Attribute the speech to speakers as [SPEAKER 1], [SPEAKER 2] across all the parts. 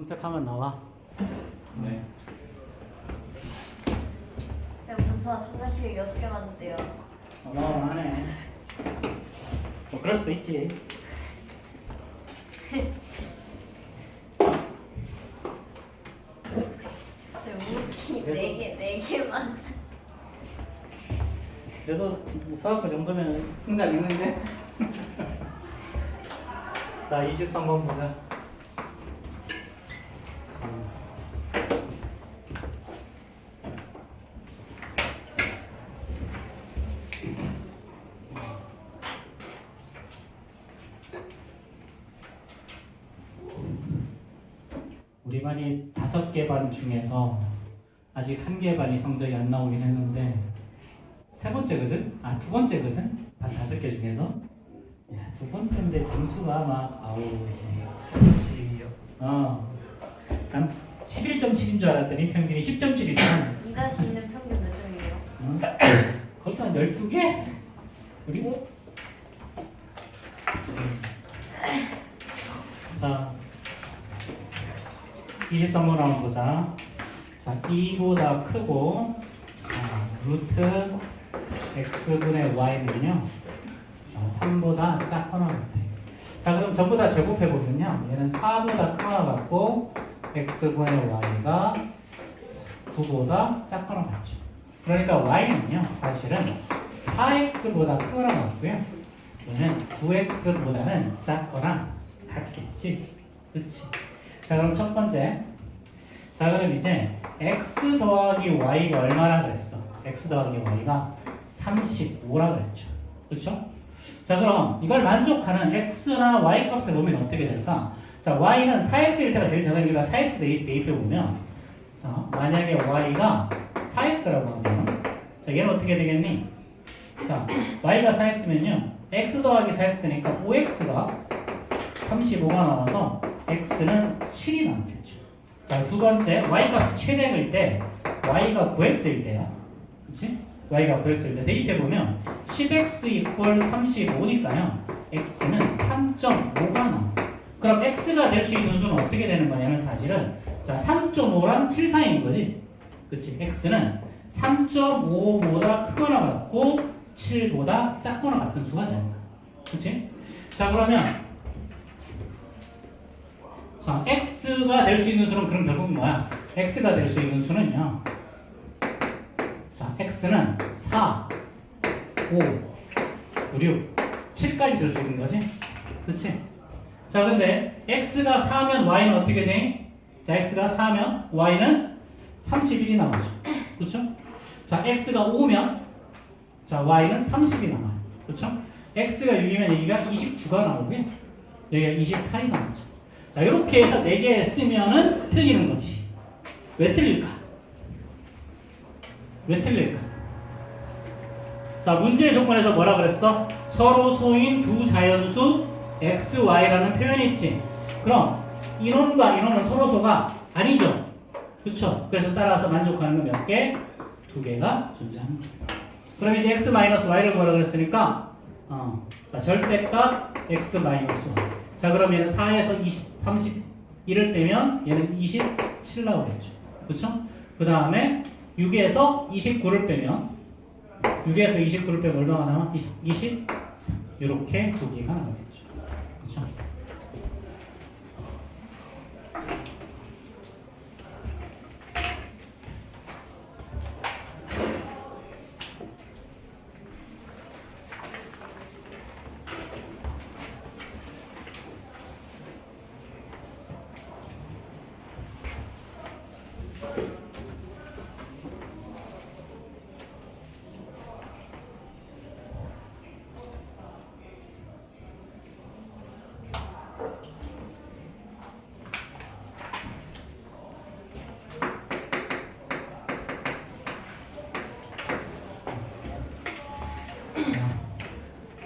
[SPEAKER 1] 검색하면 나와. 네.
[SPEAKER 2] 제가 문서 3, 4실 6개 맞았대요.
[SPEAKER 1] 어마어마하네. 뭐 그럴 수도 있지.
[SPEAKER 2] 우키 4개 맞아.
[SPEAKER 1] 그래도 수학과 정도면 승작 있는데. 자, 23번 보자. 우리 반이 5개 반 중에서 아직 1개 반이 성적이 안 나오긴 했는데 세 번째거든? 아, 두 번째거든? 반 5개 중에서. 야, 두 번째인데 점수가 막 아우.
[SPEAKER 3] 11이요.
[SPEAKER 1] 난 11.7인 줄 알았더니 평균이 10.7이다.
[SPEAKER 2] 2-2는 평균 몇 점이에요?
[SPEAKER 1] 그것도 한 12개? 그리고 자, 23번 한번 보자. 자, 2보다 크고 자, 루트 x분의 y는요, 자, 3보다 작거나 같아. 자, 그럼 전부 다 제곱해보면요, 얘는 4보다 크거나 같고 x분의 y가 9보다 작거나 같죠. 그러니까 y는요, 사실은 4x보다 크거나 같고요, 얘는 9x보다는 작거나 같겠지. 그치? 자, 그럼 첫 번째. 자, 그럼 이제 x 더하기 y가 얼마나 그랬어? x 더하기 y가 35라 그랬죠. 그렇죠? 자, 그럼 이걸 만족하는 x나 y 값을 보면 어떻게 될까? 자, y는 4x일 때가 제일 작으니까 4x 대입해 보면, 자, 만약에 y가 4x라고 하면, 자, 얘는 어떻게 되겠니? 자, y가 4x면요, x 더하기 4x니까 5x가 35가 나와서 x는 7이 남겠죠. 자, 두 번째, y값이 최대일 때 y가 9x일 때야. 그치? y가 9x일 때 대입해보면 10x 이퀄 35니까요 x는 3.5가 나와. 그럼 x가 될 수 있는 수는 어떻게 되는 거냐면 사실은, 자, 3.5랑 7 사이인 거지. 그치? x는 3.5보다 크거나 같고 7보다 작거나 같은 수가 되는 거야. 그치? 자, 그러면 자, x가 될 수 있는 수는 그럼 결국은 뭐야? x가 될 수 있는 수는요, 자, x는 4, 5, 6, 7까지 될 수 있는 거지? 그치? 자, 근데 x가 4면 y는 어떻게 돼? 자, x가 4면 y는 31이 나오죠. 그렇죠? 자, x가 5면 자, y는 30이 나와요. 그렇죠? x가 6이면 여기가 29가 나오고요, 여기가 28이 나오죠. 자, 이렇게 해서 4개 쓰면은 틀리는 거지. 왜 틀릴까? 왜 틀릴까? 자, 문제의 조건에서 뭐라 그랬어? 서로 소인 두 자연수 x, y라는 표현이 있지. 그럼 인원과 인원은 서로소가 아니죠. 그쵸? 그래서 따라서 만족하는 건 몇 개? 2개가 존재합니다. 그럼 이제 x y를 뭐라 그랬으니까 자, 절대값 x y. 자, 그럼 얘는 4에서 31을 빼면 얘는 27 나오겠죠. 그렇죠? 그 다음에 6에서 29를 빼면 6에서 29를 빼면 얼마가 나와? 23. 이렇게 2개가 나오겠죠. 그렇죠?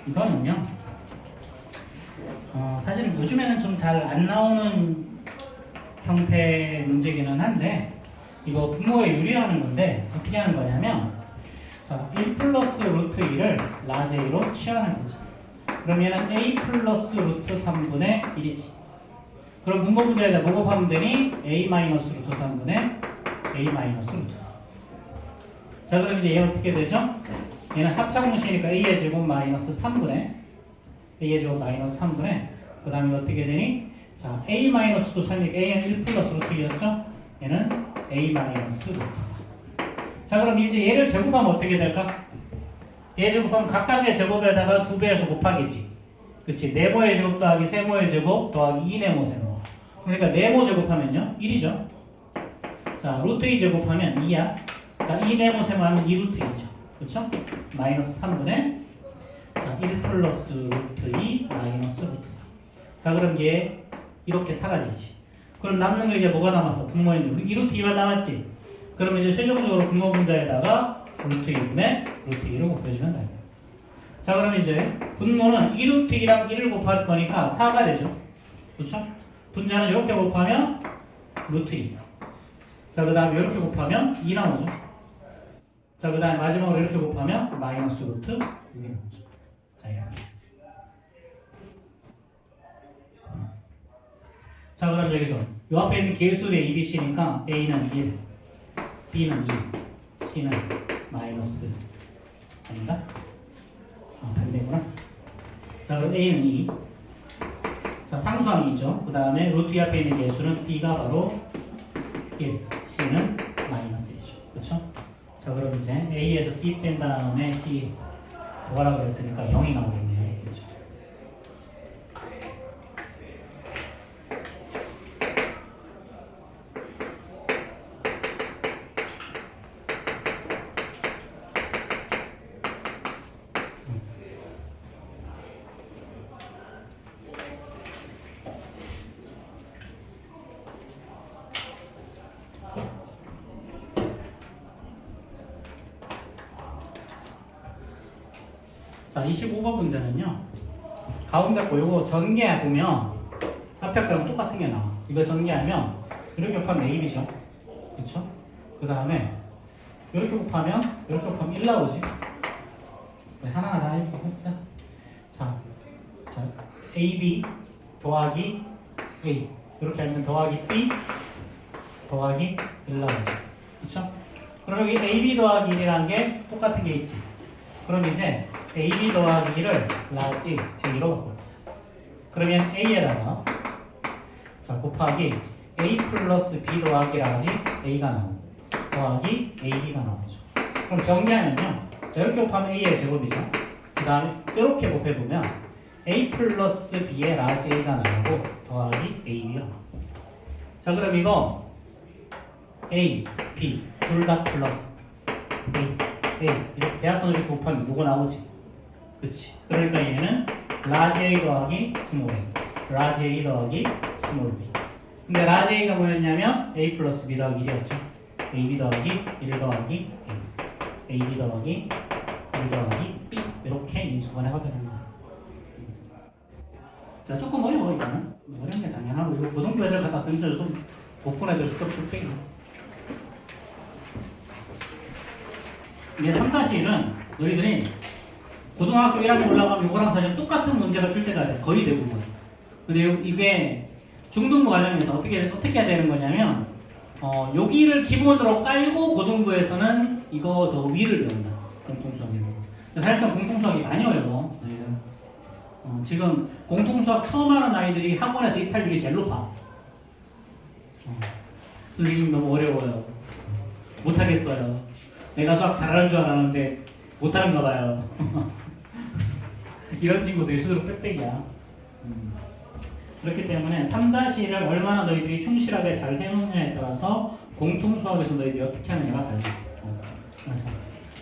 [SPEAKER 1] 이거는요, 사실 요즘에는 좀 잘 안 나오는 형태의 문제기는 한데, 이거 분모의 유리라는 건데 어떻게 하는 거냐면, 자, 1 플러스 루트 2를 라지 A로 취하는 거지. 그럼 얘는 A 플러스 루트 3분의 1이지. 그럼 분모 문제에다 뭐 곱하면 되니? a 마이너스 루트 3분의 a 마이너스 루트 3. 자, 그럼 이제 얘 어떻게 되죠? 얘는 합차공식이니까 a의 제곱 마이너스 3분의 a의 제곱 마이너스 3분의 그 다음에 어떻게 되니? 자, a 마이너스도 3이니까 a는 1 플러스 루트 2였죠? 얘는 a 마이너스 루트 4. 자, 그럼 이제 얘를 제곱하면 어떻게 될까? 얘 제곱하면 각각의 제곱에다가 2배에서 곱하기지. 그치? 네모의 제곱 더하기 세모의 제곱 더하기 2네모 세모. 그러니까 네모 제곱하면요 1이죠. 자, 루트 2 제곱하면 2야. 자, 2네모 세모 하면 2루트 2죠. 그쵸? 마이너스 3분의 자, 1 플러스 루트 2 마이너스 루트 4. 자, 그럼 얘 이렇게 사라지지. 그럼 남는 거 이제 뭐가 남았어? 분모인데 2루트 2만 남았지. 그럼 이제 최종적으로 분모 분자에다가 루트 2분의 루트 2를 곱해주면 돼요. 자, 그럼 이제 분모는 2루트 2랑 1을 곱할 거니까 4가 되죠. 그렇죠? 분자는 이렇게 곱하면 루트 2. 자, 그 다음에 이렇게 곱하면 2 나오죠. 자, 그 다음에 마지막으로 이렇게 곱하면 마이너스 루트 6이 나오죠. 자, 이렇게. 자, 그럼 여기서 이 앞에 있는 개수의 ABC니까 A는 1, B는 2, C는 마이너스 아닌가? 반대구나. 자, 그럼 A는 2. 자, 상수항 2죠. 그 다음에 루트 앞에 있는 개수는 B가 바로 1, C는 마이너스 1이죠. 그렇죠? 자, 그럼 이제 A에서 B 뺀 다음에 C 더하라고 했으니까 0이 나오겠네요. 그렇죠? 자, 25번 문제는요. 가운데 거 요거 전개 보면 앞에 거랑 똑같은 게 나와. 이거 전개하면 이렇게 곱하면 AB죠. 그쵸? 그 다음에 이렇게 곱하면 1 나오지. 하나하나 다 해보자. 자, AB 더하기 A 이렇게 하면 더하기 B 더하기 1 나오지. 그쵸? 그럼 여기 AB 더하기 1이라는 게 똑같은 게 있지. 그럼 이제 AB 더하기 1을 라지 A로 바꿔보자. 그러면 A에다가 자 곱하기 A 플러스 B 더하기 라지 A가 나오고 더하기 AB가 나오죠. 그럼 정리하면요. 자, 이렇게 곱하면 A의 제곱이죠. 그 다음에 이렇게 곱해보면 A 플러스 B의 라지 A가 나오고 더하기 AB가 나오고. 자, 그럼 이거 A, B 둘 다 플러스 A 이렇게 대각선을 이렇게 곱하면 이거 나오지. 그치. 그러니까 얘는 라지 A 더하기 스몰 A 라지 A 더하기 스몰 B. 근데 라지 A가 뭐였냐면 A 플러스 B 더하기 1이었죠. AB 더하기 1 더하기 A AB 더하기 1 더하기 B 이렇게 인수분해가 되는 거야. 자, 조금 어려워. 이거는 어려운 게 당연하고 이거 고등부 애들 갖다 던져도 못 푼 애들 수도 뚝배기. 이제 3-1은 너희들이 고등학교 1학년 올라가면 이거랑 사실 똑같은 문제가 출제가 돼. 거의 대부분. 근데 이게 중등부 과정에서 어떻게 해야 되는 거냐면 여기를 기본으로 깔고 고등부에서는 이거 더 위를 배운다. 공통수학에서. 사실상 공통수학이 많이 어려워. 너희들. 지금 공통수학 처음 하는 아이들이 학원에서 이탈률이 제일 높아. 선생님 너무 어려워요. 못하겠어요. 내가 수학 잘하는 줄 알았는데 못하는가 봐요. 이런 친구들이 수두룩 빽빽이야. 그렇기 때문에 3-1을 얼마나 너희들이 충실하게 잘 해놓느냐에 따라서 공통수학에서 너희들이 어떻게 하느냐가 달라. 그래서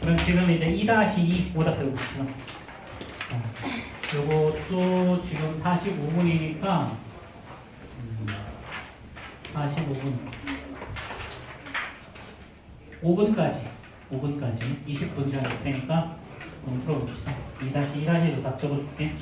[SPEAKER 1] 그럼 지금 이제 2-2 오답해보고 싶죠. 요것도 지금 45분이니까 45분 5분까지 20분 정도 될 테니까 한번 풀어봅시다. 2-1-도 다 적어줄게.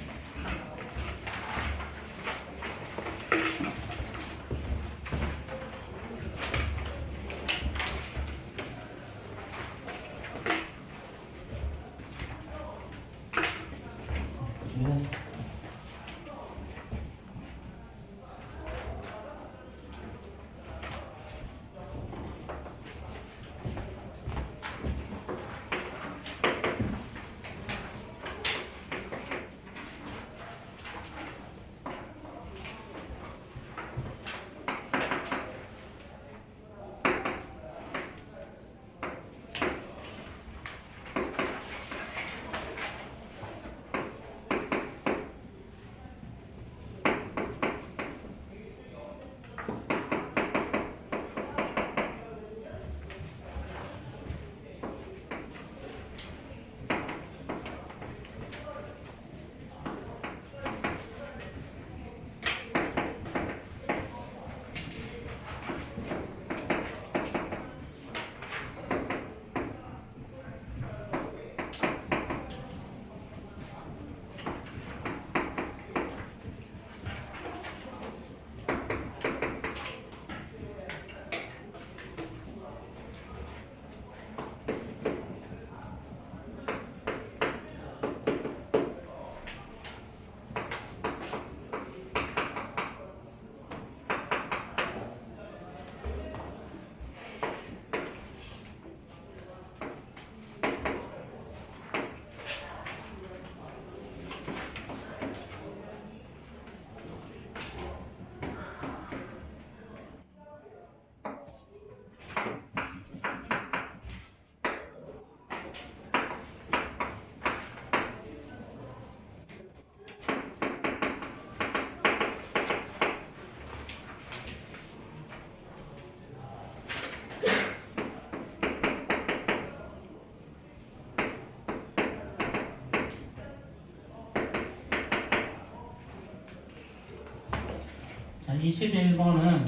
[SPEAKER 1] 21번은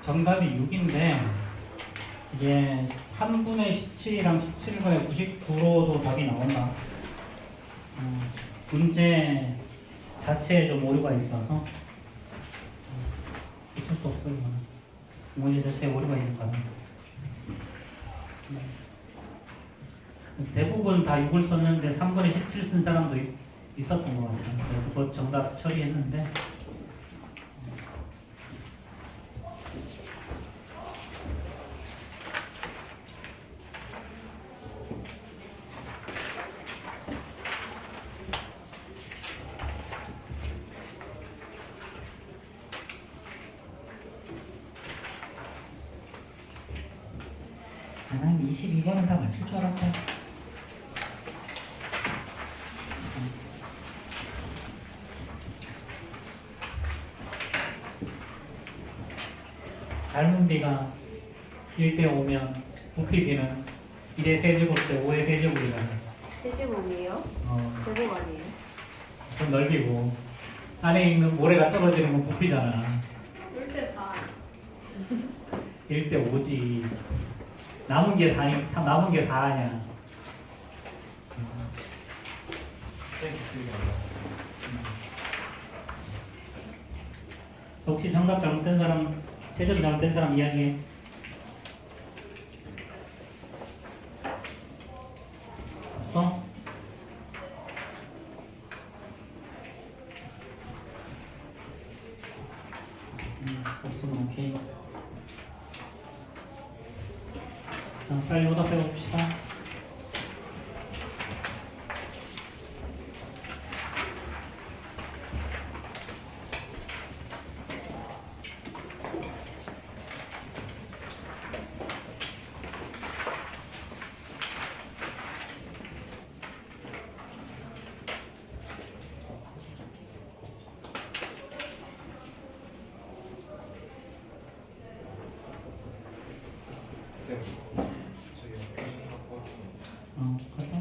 [SPEAKER 1] 정답이 6인데 이게 3분의 17이랑 17분의 99로도 답이 나온다. 문제 자체에 좀 오류가 있어서 어쩔 수 없어요. 이거는. 문제 자체에 오류가 있는 거야. 대부분 다 6을 썼는데 3분의 17 쓴 사람도 있었던 것 같아요. 그래서 그 정답 처리했는데 난 22번은 다 맞출 줄 알았다. 닮은 비가 1대 5면 부피 비는 1의 세제곱 대 5의 세제곱이잖아.
[SPEAKER 2] 세제곱이에요? 제곱 아니에요?
[SPEAKER 1] 좀 넓이고 안에 있는 모래가 떨어지는 건 부피잖아.
[SPEAKER 2] 1대 4.
[SPEAKER 1] 1대 5지. 남은 게 4니, 남은 게 4냐. 혹시 정답 잘못된 사람, 최저기 잘못된 사람 이야기해. 없어? 없으면 오케이. 자, 빨리 오답해 봅시다.
[SPEAKER 3] 쌤, 저기 오peration 갖고 왔어요.
[SPEAKER 1] 가자.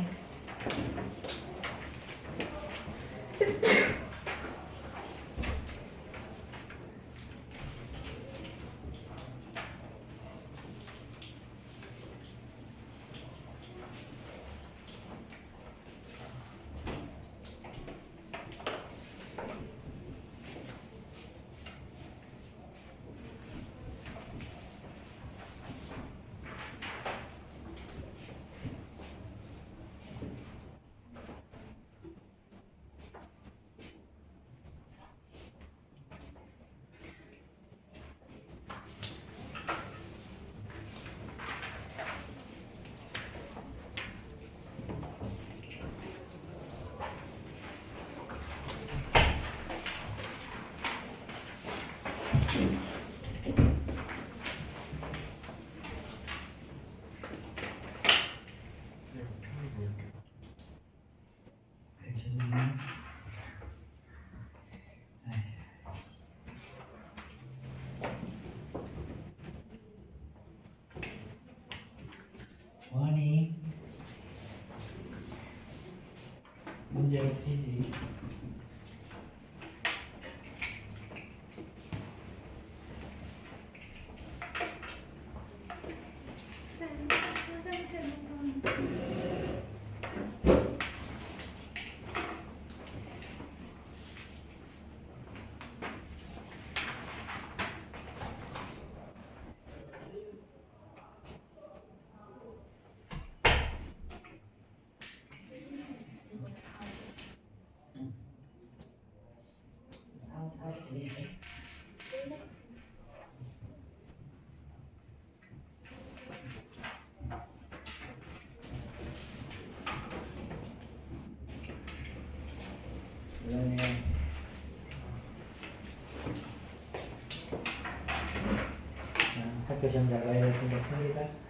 [SPEAKER 3] 쌤, 편이 뭐 이렇게
[SPEAKER 1] 가르쳐주면서. 뭐하니? 문제를 푸시지. 그러네요. 학교 시험 잘 봐야 될 생각합니다.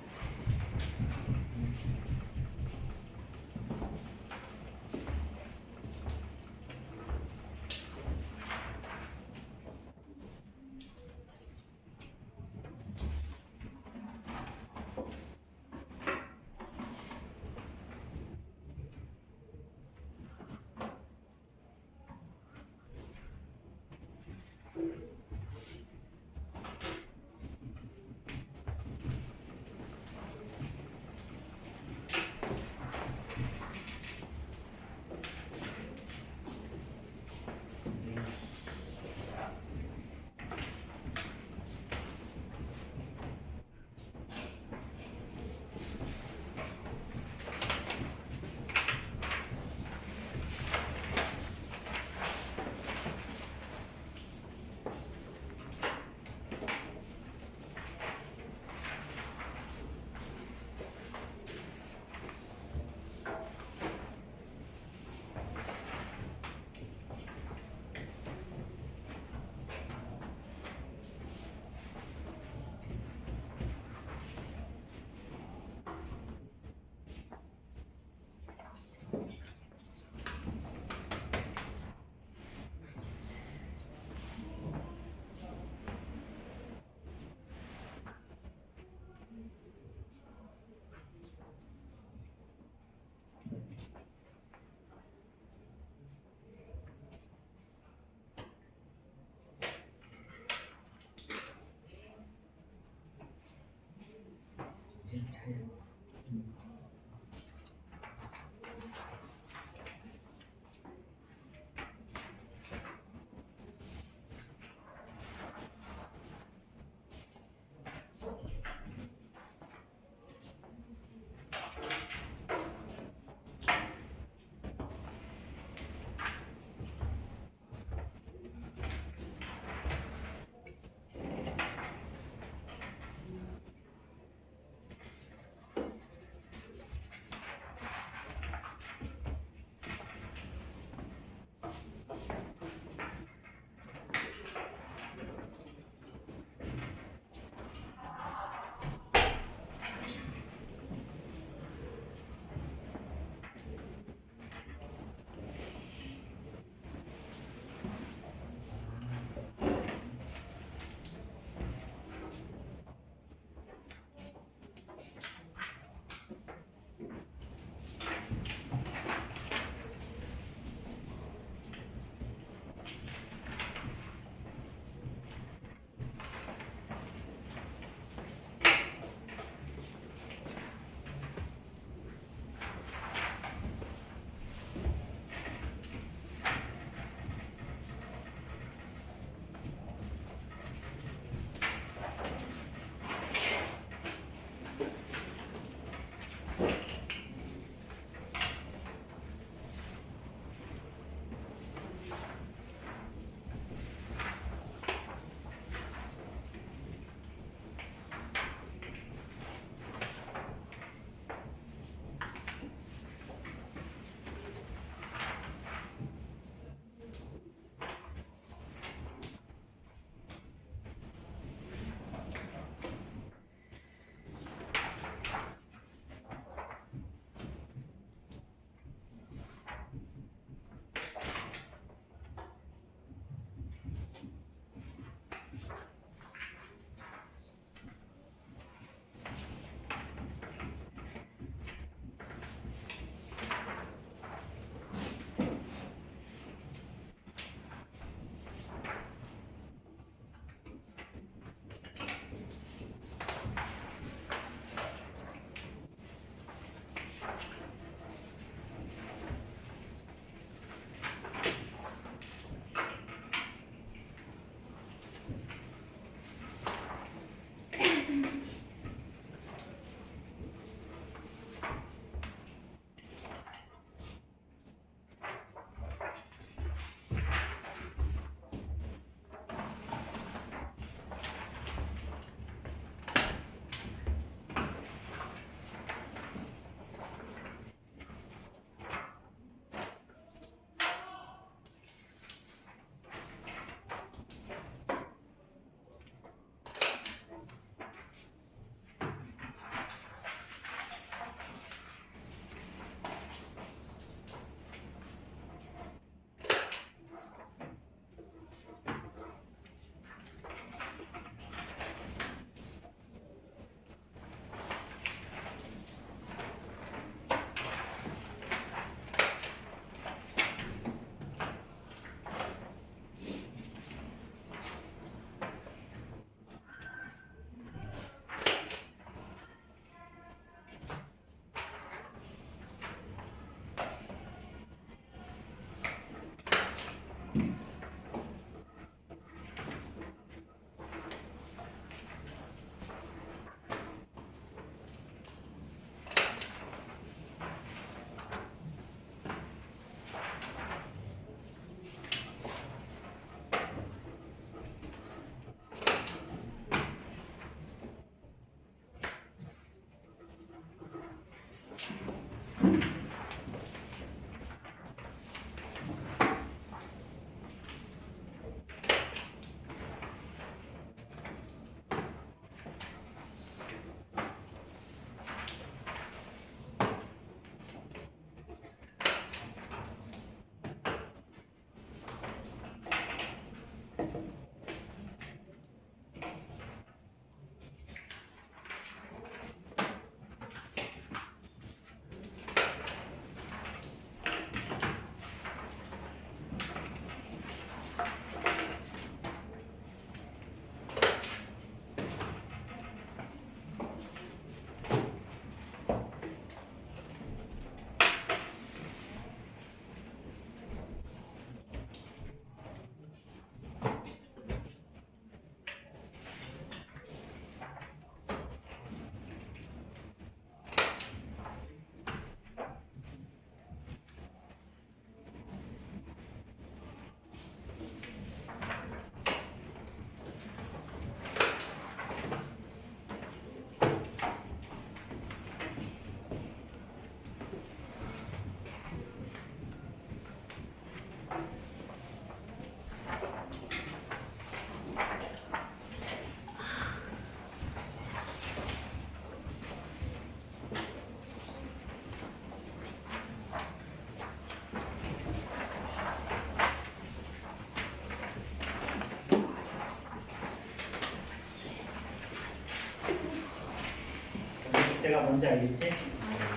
[SPEAKER 1] 밤새가 뭔지 알겠지?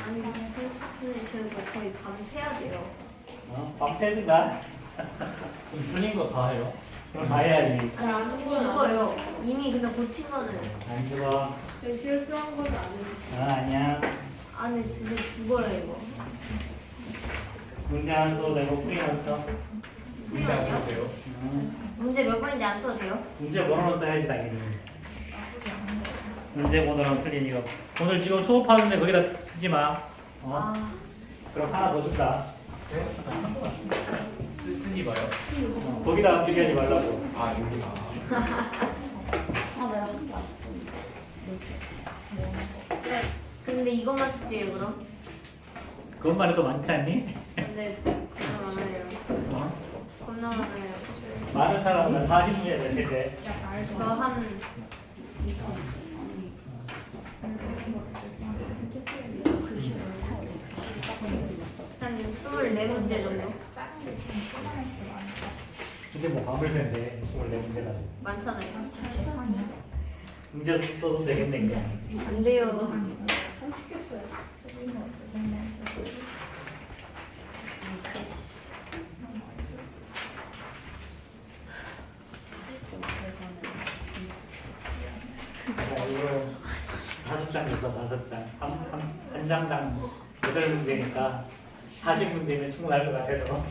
[SPEAKER 2] 아니 선생님 저희가 거의 밤새야 돼요.
[SPEAKER 1] 밤새든가
[SPEAKER 3] 틀린 거 다 해요?
[SPEAKER 1] 그럼 다 해야지.
[SPEAKER 2] 아니 안 죽어요. 이미 근데 고친 거는
[SPEAKER 1] 안 죽어.
[SPEAKER 2] 실수한 건 아니에요.
[SPEAKER 1] 아니야.
[SPEAKER 2] 아니 진짜 죽어요 이거.
[SPEAKER 1] 문제 안 써도 되고 풀이 안 써.
[SPEAKER 3] 문제 안 써도 돼요?
[SPEAKER 2] 문제 몇 번인지 안 써도 돼요?
[SPEAKER 1] 문제 번호로 써야지 당연히. 문제 번호랑 틀린 이거. 오늘 지금 수업하는데 거기다 쓰지 마.
[SPEAKER 2] 아
[SPEAKER 1] 그럼 하나 더 줄까?
[SPEAKER 3] 쓰지 마요?
[SPEAKER 1] 거기다가 필요하지 말라고.
[SPEAKER 3] 아 여기다.
[SPEAKER 2] 근데 이것만 숙제예요 그럼?
[SPEAKER 1] 그것만 해도 많지 않니?
[SPEAKER 2] 근데 겁나 많아요. 겁나 많아요.
[SPEAKER 1] 많은 사람은 40문제 될 텐데.
[SPEAKER 2] 저한 한 24문제 정도?
[SPEAKER 1] 근데 뭐 밤을 샌데 24문제가
[SPEAKER 2] 많잖아요.
[SPEAKER 1] 문제 써도 되겠네 그냥.
[SPEAKER 2] 안 돼요.
[SPEAKER 1] 자, 이거 5장 있어 5장. 한 장당 8문제니까 40문제면 충분할 것 같아서.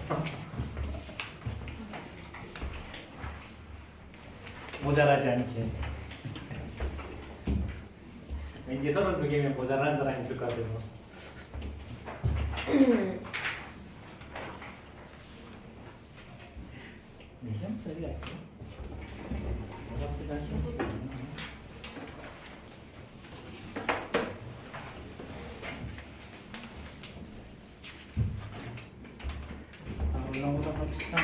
[SPEAKER 1] 모자라지 않게. 왠지 32개면 모자란 사람 있을 것 같아서. 네, 시험 처리 할게. 뭐가 필요하지? 자, 올라오다 봅시다.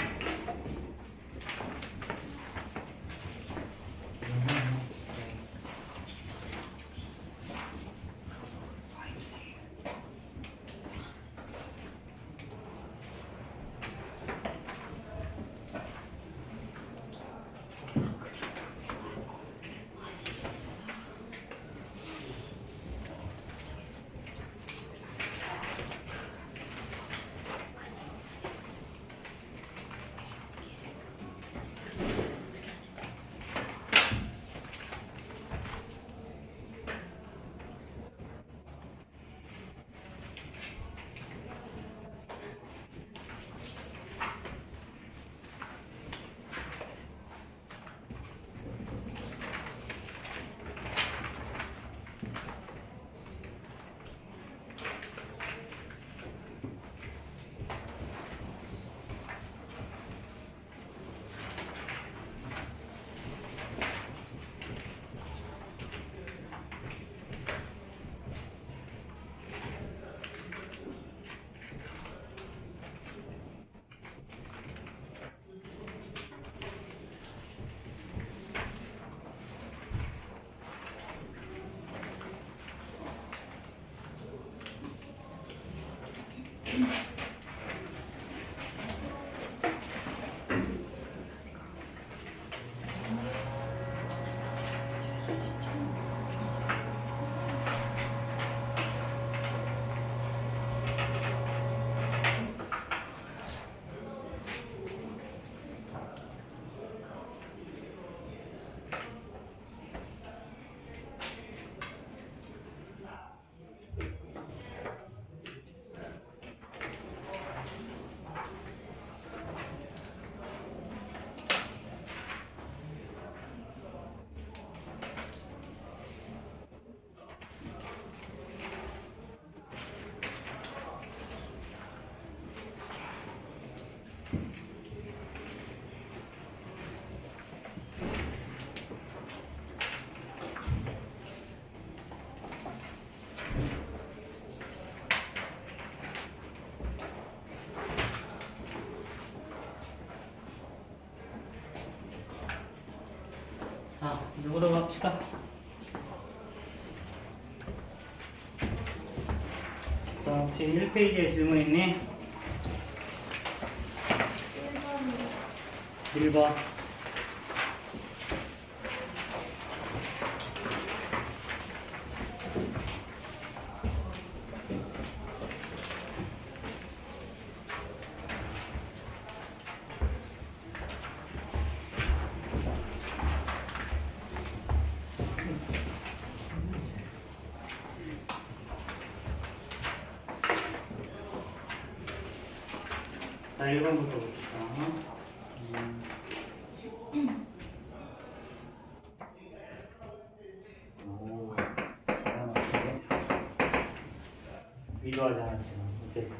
[SPEAKER 1] 자, 이거로 갑시다. 자, 혹시 1페이지에 질문 있니? 1번. 자, 1번부터 봅시다. 오, 잘하네. 위로하지 않았지만 어쨌든.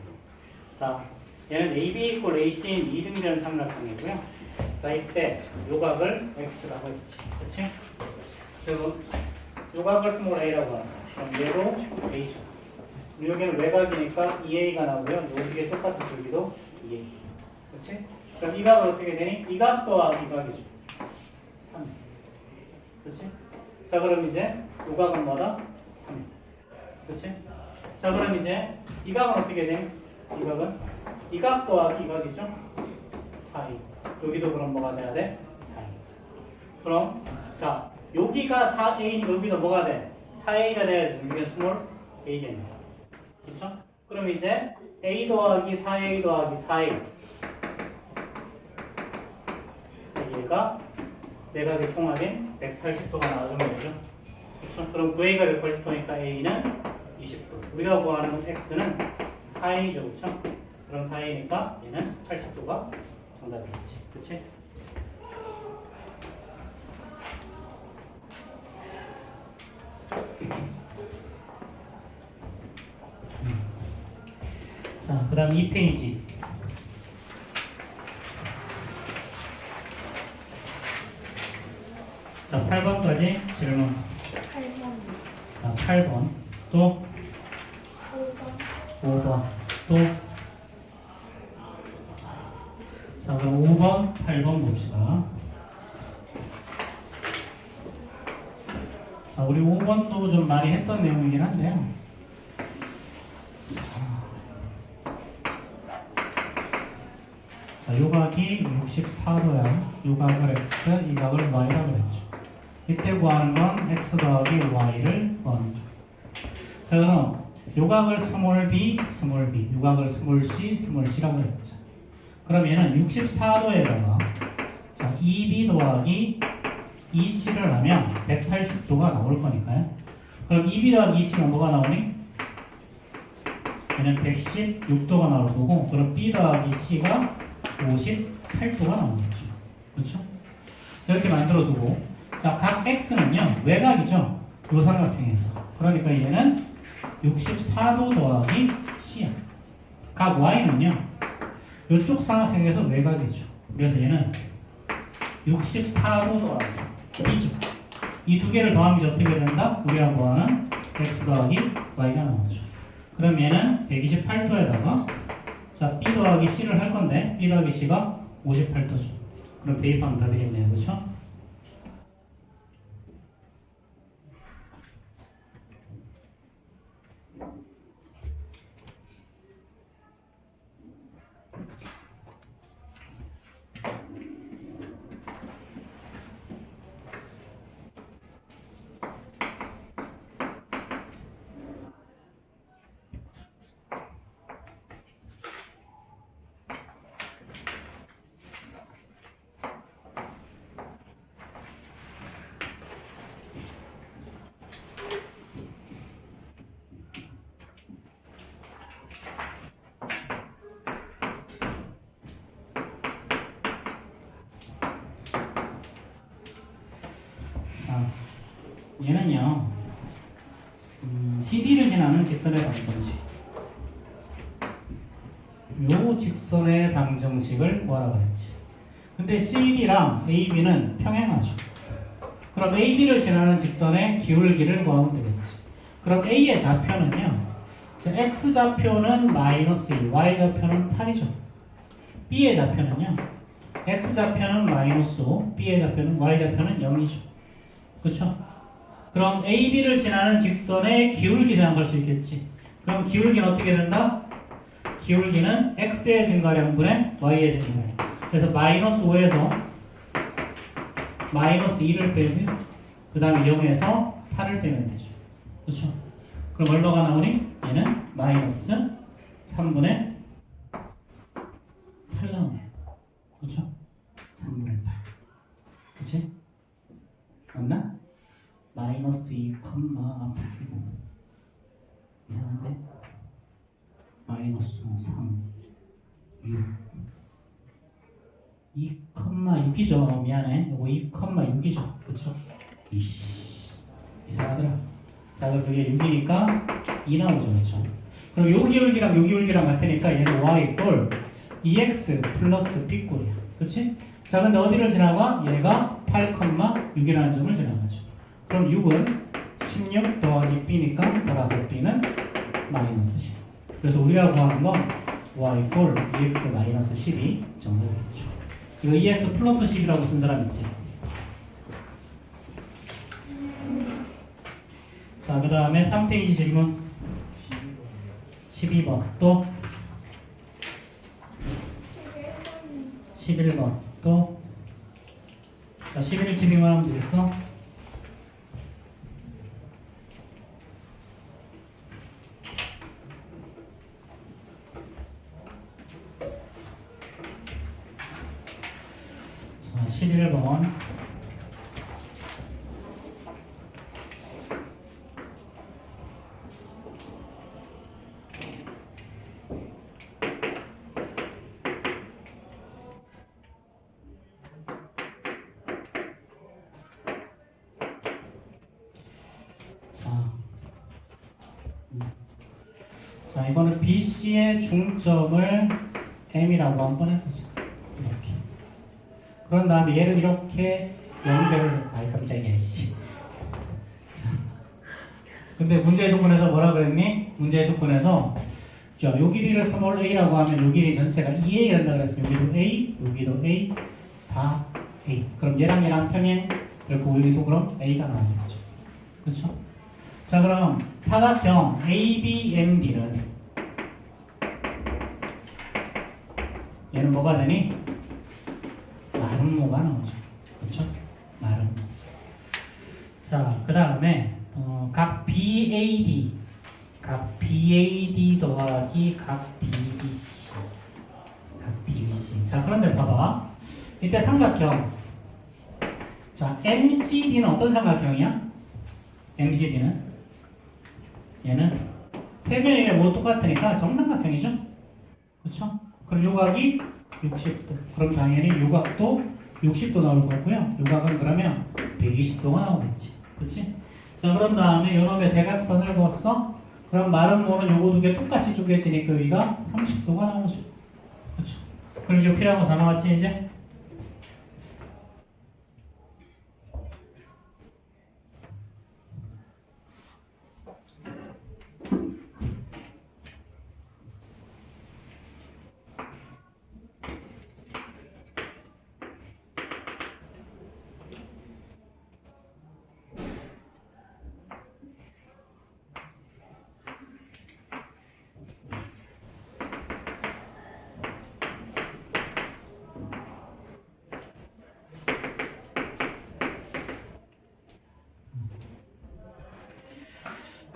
[SPEAKER 1] 자, 얘는 AB 이퀄 AC인 이등변 삼각형이고요. 자, 이때 요각을 X라고 했지. 그치? 그리고 요각을 스몰 A라고 하자. 그럼 얘로 A수. 여기는 외곽이니까 2A가 나오고요. 여기에 똑같은 줄기도 2A. 그치? 그럼 이 각은 어떻게 되니? 이 각 또한 이 각이죠. 3. 그치? 자, 그럼 이제 요 각은 뭐다? 3. 그치? 자, 그럼 이제 이 각은 어떻게 되니? 이 각은 이 각 또한 이 각이죠. 4A. 여기도 그럼 뭐가 돼야 돼? 4A. 그럼 자, 여기가 4A니까 여기도 뭐가 돼? 4A가 돼야지. 여기가 스몰 A겠네. 그렇죠? 그럼 이제 A 더하기 4A 더하기 4A. 자, 얘가 내각의 총합인 180도가 나와주면 되죠. 그렇죠? 그럼 9A가 180도니까 A는 20도. 우리가 구하는 X는 4A죠. 그렇죠? 그럼 4A니까 얘는 80도가 정답이겠지. 그렇지? 자, 그 다음 2페이지. 자, 8번까지 질문.
[SPEAKER 2] 8번,
[SPEAKER 1] 자, 8번. 또
[SPEAKER 2] 5번,
[SPEAKER 1] 5번. 또. 자, 그럼 5번, 8번 봅시다. 자, 우리 5번도 좀 많이 했던 내용이긴 한데요. 자, 요각이 64도야. 요각을 X, 이 각을 Y라고 그랬죠. 이때 구하는 건 X 더하기 Y를 구하는 거죠. 자, 그럼 요각을 스몰 b, 스몰 b, 요각을 스몰 c, 스몰 c라고 했죠. 그럼 얘는 64도에다가 자, 2b 더하기 2c를 하면 180도가 나올 거니까요. 그럼 2b 더하기 2c가 뭐가 나오니? 얘는 116도가 나올 거고, 그럼 b 더하기 c가 58도가 나오는 거죠. 그렇죠? 이렇게 만들어 두고, 자, 각 x는요 외곽이죠. 요 삼각형에서. 그러니까 얘는 64도 더하기 c야. 각 y는요 이쪽 삼각형에서 외곽이죠. 그래서 얘는 64도 더하기 b죠. 이 두 개를 더하면 이제 어떻게 된다? 우리가 구하는 x 더하기 y가 나오죠. 그럼 얘는 128도에다가 자, b 더하기 c를 할 건데 b 더하기 c가 58도죠. 그럼 대입하면 다 되겠네요. 그렇죠? 자, 얘는요 CD를 지나는 직선의 방정식, 요 직선의 방정식을 뭐라고 했지? 근데 CD랑 AB는 평행하죠. 그럼 AB를 지나는 직선의 기울기를 구하면 되겠지. 그럼 A의 좌표는요, 자, X좌표는 마이너스 1, Y좌표는 8이죠. B의 좌표는요, X좌표는 마이너스 5, B의 좌표는 Y좌표는 0이죠. 그렇죠? 그럼 AB를 지나는 직선의 기울기 생각할 수 있겠지. 그럼 기울기는 어떻게 된다? 기울기는 X의 증가량분의 Y의 증가량. 그래서 마이너스 5에서 마이너스 2를 빼면 그 다음에 0에서 8을 빼면 되죠. 그렇죠? 그럼 얼마가 나오니? 얘는 마이너스 3분의 8 나오네. 그렇죠? 3분의 8. 그렇지? 맞나? 마이너스 2,8이고 이상한데? 마이너스 3, 6 2,6이죠. 미안해. 요거 2,6이죠. 그쵸? 이씨. 이상하더라. 자, 그럼 그게 6이니까 2 나오죠. 그쵸? 그럼 요 기울기랑 요 기울기랑 같으니까 얘는 y 이꼴 2x 플러스 b 꼴이야. 그치? 자, 근데 어디를 지나가? 얘가 8,6이라는 점을 지나가죠. 그럼 6은 16 더하기 b니까 따라서 b는 마이너스 10. 그래서 우리가 구하는 건 y 이꼴 2x 마이너스 12 정도 되겠죠. 이거 2x 플러스 10이라고 쓴 사람 있지? 자, 그 다음에 3페이지 질문 12번 또 11번 또 자, 11, 12만 하면 되겠어? 자, 11번 자, 이거는 BC의 중점을 M이라고 한번 해보자. 이렇게. 그런 다음에 얘를 이렇게 연결을, 아이 깜짝이야, 씨. 근데 문제의 조건에서 뭐라 그랬니? 문제의 조건에서 자, 요 길이를 스몰 a라고 하면 요 길이 전체가 2a 된다 그랬어. 여기도 a, 여기도 a, 다 a. 그럼 얘랑 평행, 그리고 여기도 그럼 a가 나오겠죠. 그렇죠? 자, 그럼 사각형 ABMD는 얘는 뭐가 되니? 마름모가 나오죠. 그렇죠? 마름모. 자, 그 다음에 각 BAD 더하기 각 DBC 각 DBC. 자, 그런데 봐봐. 이때 삼각형. 자, MCD는 어떤 삼각형이야? MCD는 얘는 세 면이 뭐 똑같으니까 정삼각형이죠. 그렇죠? 그럼 요각이 60도. 그럼 당연히 요각도 60도 나올 거고요. 요각은 그러면 120도가 나오겠지. 그렇지? 자, 그런 다음에 요놈의 대각선을 그었어. 그럼 마름모는 요거 두 개 똑같이 쪼개지니까 여기가 30도가 나오죠. 그렇죠? 그럼 이제 필요한 거 다 나왔지 이제?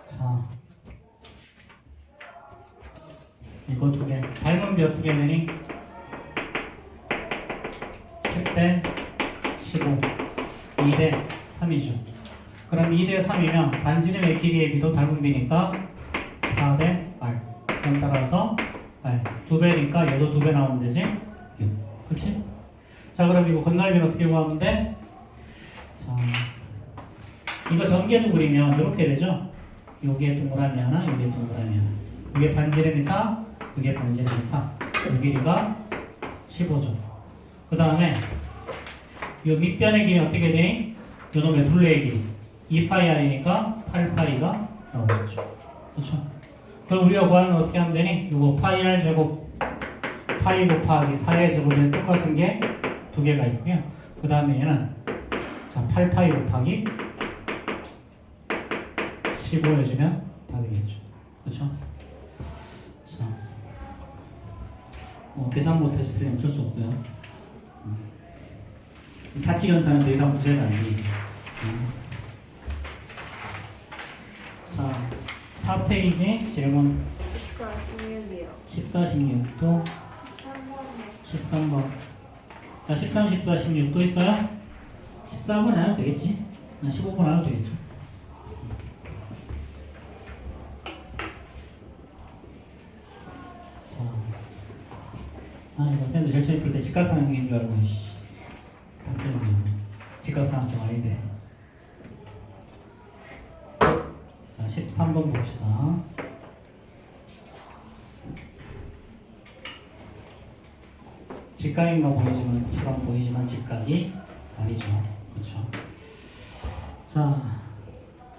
[SPEAKER 1] 자, 이거 두 개. 닮은 비 어떻게 되니? 10대 15, 2대 3이죠. 그럼 2대 3이면 반지름의 길이의 비도 닮은 비니까 4대 R. 그럼 따라서 R 2배니까 얘도 2배 나오면 되지? 6. 그치? 자, 그럼 이거 건널비는 어떻게 구하면 돼? 자, 이거 전개도 그리면 이렇게 되죠? 여기에 동그라미 하나, 여기에 동그라미 하나. 이게 반지름이 4, 이게 반지름이 4. 이 길이가 15죠. 그 다음에 이 밑변의 길이 어떻게 되니? 요놈의 둘레의 길이 2파이r이니까 8파이가 나오겠죠. 그렇죠? 그럼 우리가 구하는 건 어떻게 하면 되니? 요거 파이r 제곱 파이 곱하기 4의 제곱은 똑같은 게 두 개가 있고요. 그 다음에 얘는 자 8파이 곱하기 15 해주면 답이겠죠. 그렇죠? 자, 계산 못했을 때는 어쩔 수 없고요. 사치연산은 더 이상 구제가 안 되지. 자, 4페이지 질문
[SPEAKER 2] 16이요.
[SPEAKER 1] 14, 16또 13번. 자, 13, 14, 16 또 있어요? 14번 안 해도 되겠지? 15번 안 해도 되겠죠? 아 이거 쌤도 절차리 풀 때 직각삼각형인 줄 알고 씨. 다 틀린 거죠. 직각삼각형 아닌데. 자 13번 봅시다. 직각인 거 보이지만 보이지만 직각이 아니죠. 그렇죠. 자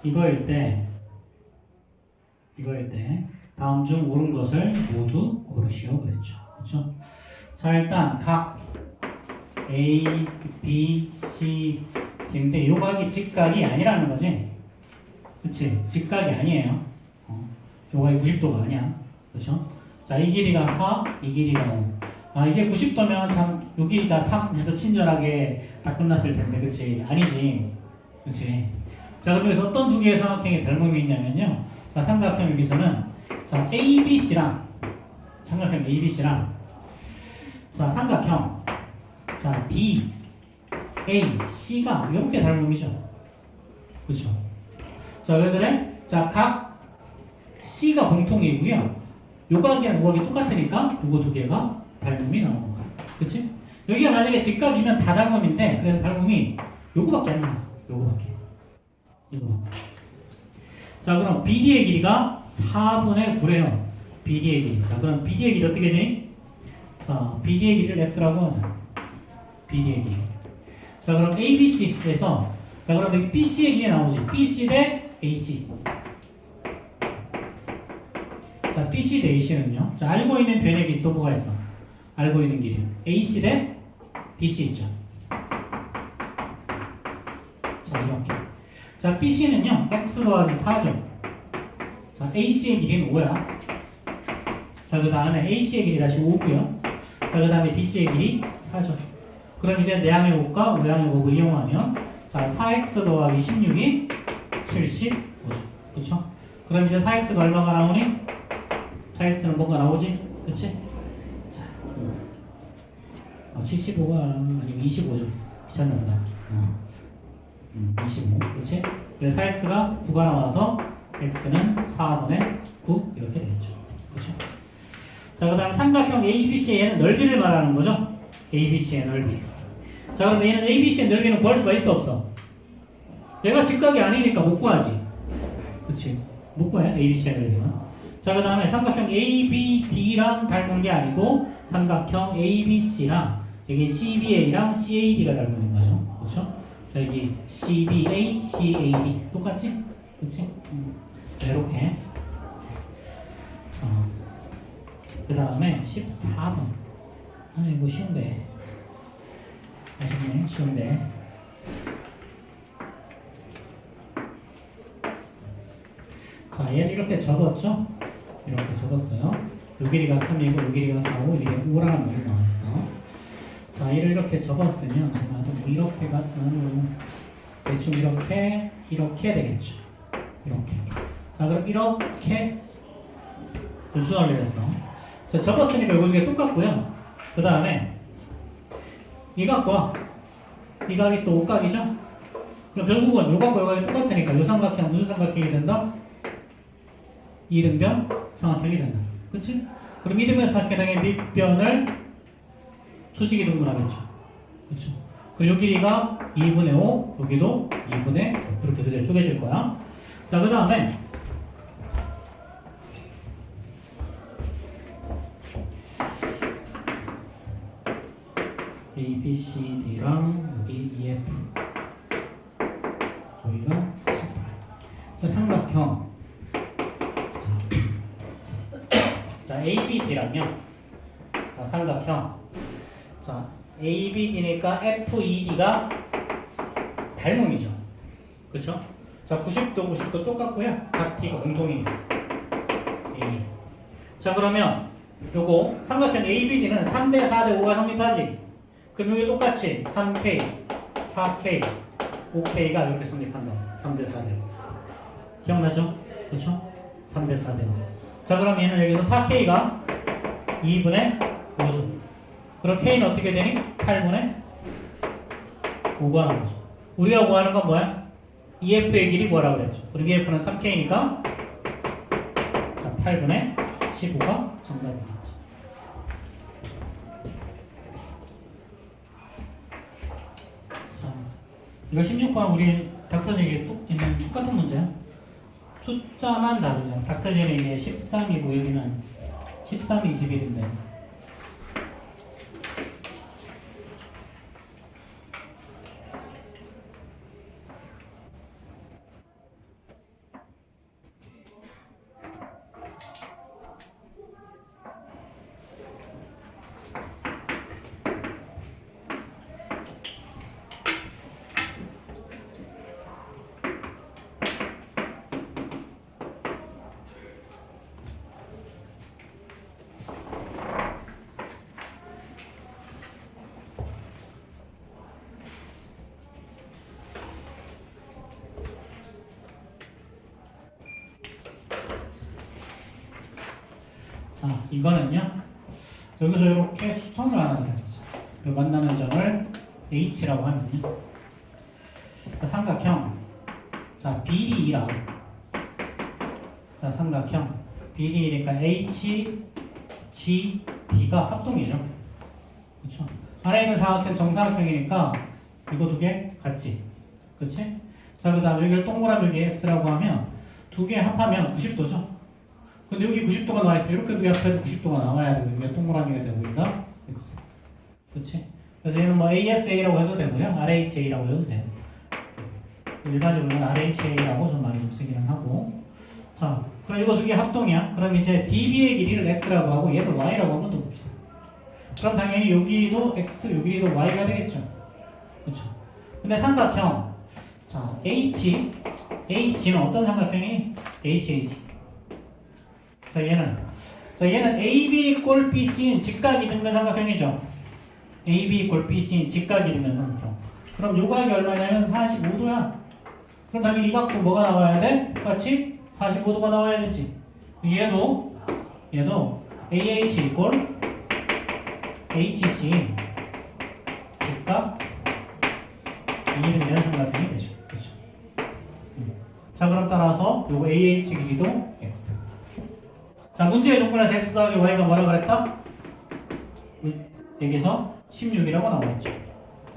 [SPEAKER 1] 이거일 때 다음 중 옳은 것을 모두 고르시오 그랬죠. 그렇죠? 자 일단 각 A, B, C D인데 요 각이 직각이 아니라는 거지. 그치? 직각이 아니에요. 요 각이 90도가 아니야. 그렇죠? 자 이 길이가 4, 이 길이가 5. 아 이게 90도면 참 요 길이가 3 해서 친절하게 다 끝났을 텐데 그치? 아니지. 그치? 자 그럼 여기서 어떤 두 개의 삼각형의 닮음이 있냐면요. 자 삼각형 여기서는 자 ABC랑 삼각형 ABC랑 자 삼각형 자 D, A, C가 이렇게 닮음이죠. 그렇죠? 자 왜 그래? 자 각 C가 공통이고요. 요 각이랑 요 각이 똑같으니까 요거 두 개가 닮음이 나오는 거야. 그치? 여기가 만약에 직각이면 다 닮음인데 그래서 닮음이 요거밖에 안 나와. 요거밖에. 이거. 자 그럼 BD의 길이가 4분의 9래요. BD의 길이. 자 그럼 BD의 길이 어떻게 되니? 자 BD의 길이를 X라고 하자. BD의 길이. 자 그럼 ABC에서 자 그럼 여기 BC의 길이 나오지. BC 대 AC. 자 BC 대 AC는요. 자 알고 있는 변의 길이 또 뭐가 있어? 알고 있는 길이 AC 대 DC 있죠. 자 이렇게. 자 BC는요 X 더하기 4죠. 자 AC의 길이는 5야. 자 그 다음에 AC의 길이 다시 5고요. 자 그 다음에 DC의 길이 4죠. 그럼 이제 내항의 곱과 외항의 곱을 이용하면 자 4x 더하기 16이 75죠. 그쵸? 그럼 이제 4x가 얼마가 나오니? 4x는 뭔가 나오지? 그치? 자 75가 아니고 25죠. 귀찮나 보다. 25 그치? 그래서 4x가 9가 나와서 x는 4분의 9 이렇게 되겠죠. 그쵸? 자 그 다음 삼각형 ABC의 얘는 넓이를 말하는 거죠. ABC의 넓이. 자 그럼 얘는 ABC의 넓이는 구할 수가 있어 없어? 얘가 직각이 아니니까 못 구하지. 그치? 못 구해 ABC의 넓이는. 자 그 다음에 삼각형 ABD랑 닮은 게 아니고 삼각형 ABC랑 여기 CBA랑 CAD가 닮은 거죠. 그렇죠? 자 여기 CBA, CAD 똑같지? 그치? 자 이렇게. 그 다음에 14번. 이거 쉬운데. 아쉽네, 쉬운데. 자, 얘를 이렇게 적었죠? 이렇게 적었어요. 요 길이가 3이고, 요 길이가 4고, 이게 5라는 말이 나왔어. 자, 얘를 이렇게 적었으면, 아마도 뭐 이렇게가, 대충 이렇게 되겠죠. 이렇게. 자, 그럼 이렇게, 준수를 내렸어. 자, 접었으니까 이게 똑같고요. 그 다음에 이 각과 이 각이 또 옷각이죠? 그럼 결국은 이 각과 이 각이 똑같으니까 이 삼각형 무슨 삼각형이 된다? 이등변 삼각형이 된다. 그치? 그럼 이등변 삼각형의 밑변을 수직이 등분하겠죠. 그쵸? 그럼 이 길이가 2분의 5, 여기도 2분의 5 이렇게 두 개를 쪼개질 거야. 자, 그 다음에 A, B, C, D랑 여기 EF 여기가 18. 자 삼각형 자 A, B, D랑요. 자 삼각형 자 A, B, D니까 F, E, D가 닮음이죠. 그쵸? 자 90도 똑같고요. 각 D가 공통이에요. A. 자 그러면 요거 삼각형 A, B, D는 3대 4대 5가 성립하지. 그럼 여기 똑같이 3K, 4K, 5K가 이렇게 성립한다. 3대 4대 5. 기억나죠? 그렇죠? 3대 4대 5. 자 그럼 얘는 여기서 4K가 2분의 5죠. 그럼 K는 어떻게 되니? 8분의 5가 나오죠. 우리가 구하는 건 뭐야? EF의 길이 뭐라고 그랬죠? 그럼 EF는 3K니까 자 8분의 15가 정답이 나왔죠. 이거 16번 우리 닥터제이에 있는 똑같은 문제야. 숫자만 다르죠. 닥터제이는 이게 13이고 여기는 13, 21인데. 자, 이거는요. 여기서 이렇게 수선을 하나 그려보자. 만나는 점을 H라고 하면요. 삼각형. 자, BDE라. 자, 삼각형. BD니까 H, G, D가 합동이죠. 그렇죠? 안에 있는 사각형 정사각형이니까 이거 두 개 같지. 그렇지? 자, 그 다음에 여기를 동그라미 여기 X라고 하면 두 개 합하면 90도죠. 근데 여기 90도가 나와 있으면 이렇게 두 개 합해도 90도가 나와야 되고 이게 동그라미가 되고 여기가 X. 그렇지? 그래서 얘는 뭐 ASA라고 해도 되고요. RHA라고 해도 돼요. 일반적으로는 RHA라고 좀 많이 좀 쓰기는 하고. 자, 그럼 이거 두 개 합동이야. 그럼 이제 DB의 길이를 X라고 하고 얘를 Y라고 한번 더 봅시다. 그럼 당연히 여기도 X, 여기도 Y가 되겠죠. 그렇죠? 근데 삼각형. 자, H는 어떤 삼각형이니? HH. 자, 얘는 AB 꼴 BC인 직각이 등변 삼각형이죠. AB 꼴 BC인 직각이 등변 삼각형. 그럼 요각이 얼마냐면 45도야. 그럼 당연히 이 각도 뭐가 나와야 돼? 똑같이 45도가 나와야 되지. 얘도 AH 이꼴 HC 직각 이등변 삼각형이 되죠. 그렇죠? 자, 그럼 따라서 요거 AH 길이도 X. 자, 문제의 조건에서 x 더하기 y가 뭐라 그랬다? 여기서 16이라고 나와있죠.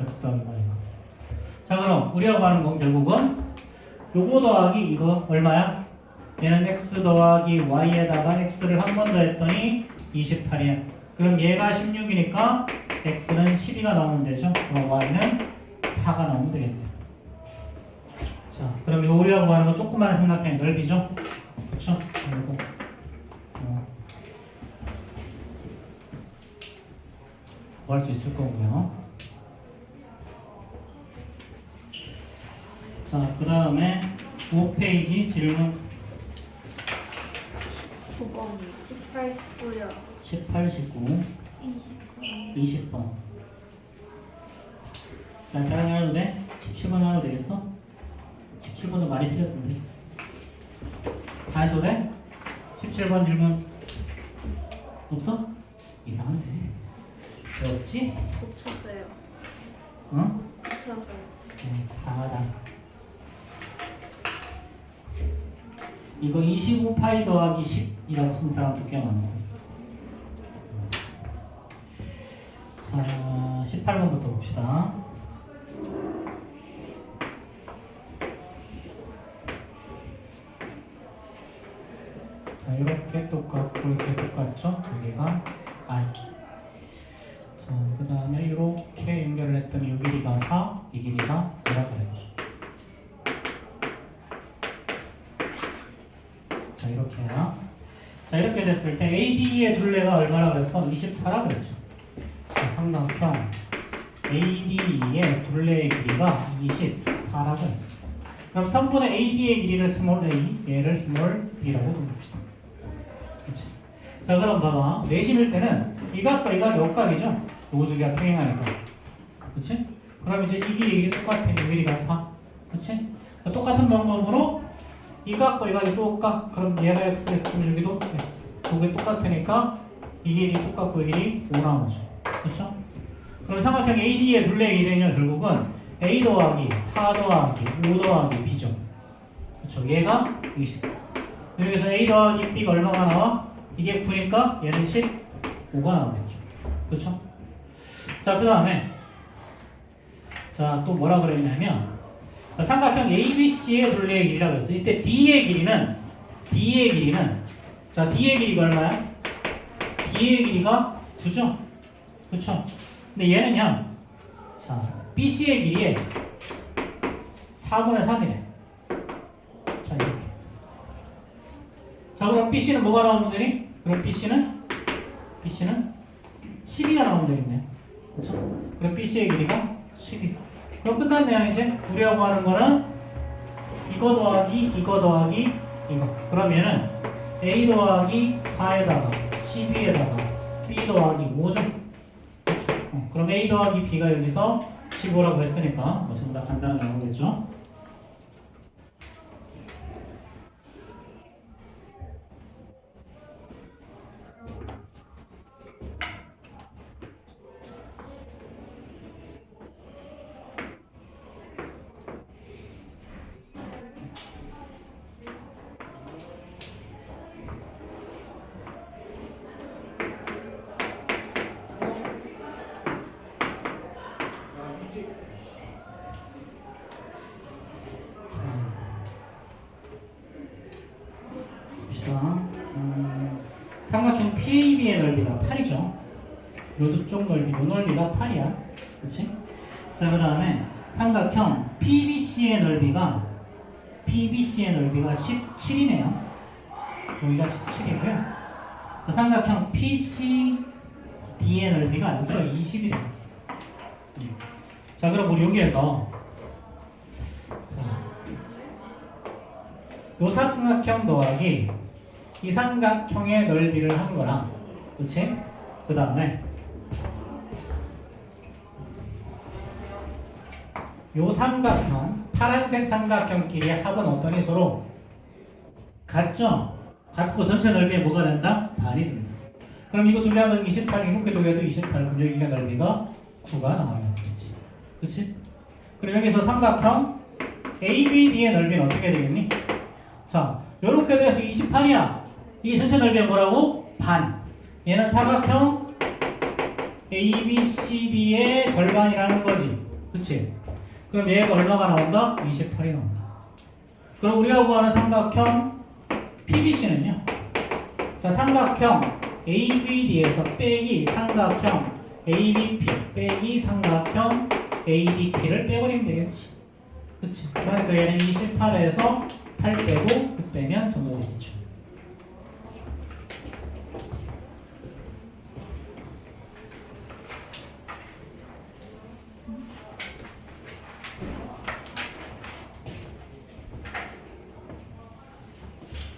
[SPEAKER 1] x 더하기 y가. 자, 그럼 우리가 구하는 건 결국은 요거 더하기 이거 얼마야? 얘는 x 더하기 y에다가 x를 한 번 더 했더니 28이야. 그럼 얘가 16이니까 x는 12가 나오면 되죠. 그럼 y는 4가 나오면 되겠네. 자, 그럼 이거 우리가 구하는 건 조그마한 삼각형의 넓이죠. 그렇죠? 그리고 뭐 할 수 있을 거고요. 자, 그 다음에 5페이지 질문
[SPEAKER 2] 9번 18, 19요.
[SPEAKER 1] 18, 19,
[SPEAKER 2] 20번
[SPEAKER 1] 20번. 자, 다른 거 해도 돼? 17번 하면 되겠어? 17번도 많이 틀렸던데. 다 해도 돼? 17번 질문 없어? 이상한데. 왜 없지?
[SPEAKER 2] 고쳤어요.
[SPEAKER 1] 응?
[SPEAKER 2] 고쳤어요.
[SPEAKER 1] 이상하다. 이거 25파이 더하기 10이라고 쓴 사람도 꽤 많고. 자, 18번부터 봅시다. 자, 이렇게 똑같고 이렇게 똑같죠? 여기가 I. 자, 그 다음에 이렇게 연결을 했더니 이 길이가 4, 이 길이가 이렇게 되죠. 자, 이렇게요. 자, 이렇게 됐을 때 AD의 둘레가 얼마나 그랬어? 24라 그랬죠. 자, 삼각형 AD의 둘레의 길이가 24라고 했어. 그럼 3분의 AD의 길이를 스몰 a, 얘를 스몰 b라고 둡시다. 그렇지? 자, 그럼 봐봐. 내심일 때는 이 각과 이 각이 역각이죠? 요거 두 개가 평행하니까. 그렇지? 그럼 이제 이 길이 똑같아. 이 길이가 4. 그렇지? 똑같은 방법으로 이 각과 이 각이 똑같. 그럼 얘가 x, x면 여기도 x. 두개 똑같으니까 이 길이 똑같고 이 길이 5 나오죠. 그렇죠? 그럼 삼각형 AD의 둘레의 길이는 결국은 A 더하기 4 더하기 5 더하기 B죠. 그렇죠? 얘가 24. 여기서 A 더하기 B가 얼마가 나와? 이게 9니까 얘는 15가 나오겠죠. 그렇죠? 자, 그 다음에 자, 또 뭐라 그랬냐면 삼각형 ABC의 둘레의 길이라고 했어. 이때 D의 길이는 자, D의 길이가 얼마야? D의 길이가 9죠. 그렇죠? 근데 얘는요. 자, BC의 길이에 4분의 3이래. 자, 이렇게. 자, 그럼 BC는 뭐가 나오면 되니? 그럼 BC는 12가 나오면 되겠네요. 그렇죠? 그럼 BC의 길이가 12. 그럼 끝났네요. 이제 우리가 구하는 거는 이거 더하기 이거. 그러면은 A 더하기 4에다가 12에다가 B 더하기 5죠. 그렇죠? 그럼 A 더하기 B가 여기서 15라고 했으니까 뭐 전부 다 간단하게 나오겠죠. 삼각형 PAB의 넓이가 8이죠. 요도 쪽 넓이, 요 넓이가 8이야. 그렇지? 자, 그 다음에 삼각형 PBC의 넓이가 17이네요. 여기가 17이고요. 자, 삼각형 PCD의 넓이가 여기가 20이래요. 자, 그럼 우리 여기에서 요 삼각형 더하기 이 삼각형의 넓이를 한 거랑, 그치? 그 다음에 요 삼각형, 파란색 삼각형끼리의 합은 어떠니? 서로 같죠? 같고 전체 넓이에 뭐가 된다? 반이 된다. 그럼 이거 두개하면 28, 이렇게 두개도 28, 그럼 여기가 넓이가 9가 나와요. 그치? 그치? 그리고 여기서 삼각형 ABD의 넓이는 어떻게 되겠니? 자, 요렇게 돼서 28이야. 이게 전체 넓이가 뭐라고? 반. 얘는 사각형 ABCD의 절반이라는 거지. 그치? 그럼 얘가 얼마가 나온다? 28이 나온다. 그럼 우리가 구하는 삼각형 PBC는요? 자, 삼각형 ABD에서 빼기 삼각형 ABP 빼기 삼각형 ADP를 빼버리면 되겠지. 그치? 그러니까 얘는 28에서 8 빼고 9 빼면 정답이 되겠죠.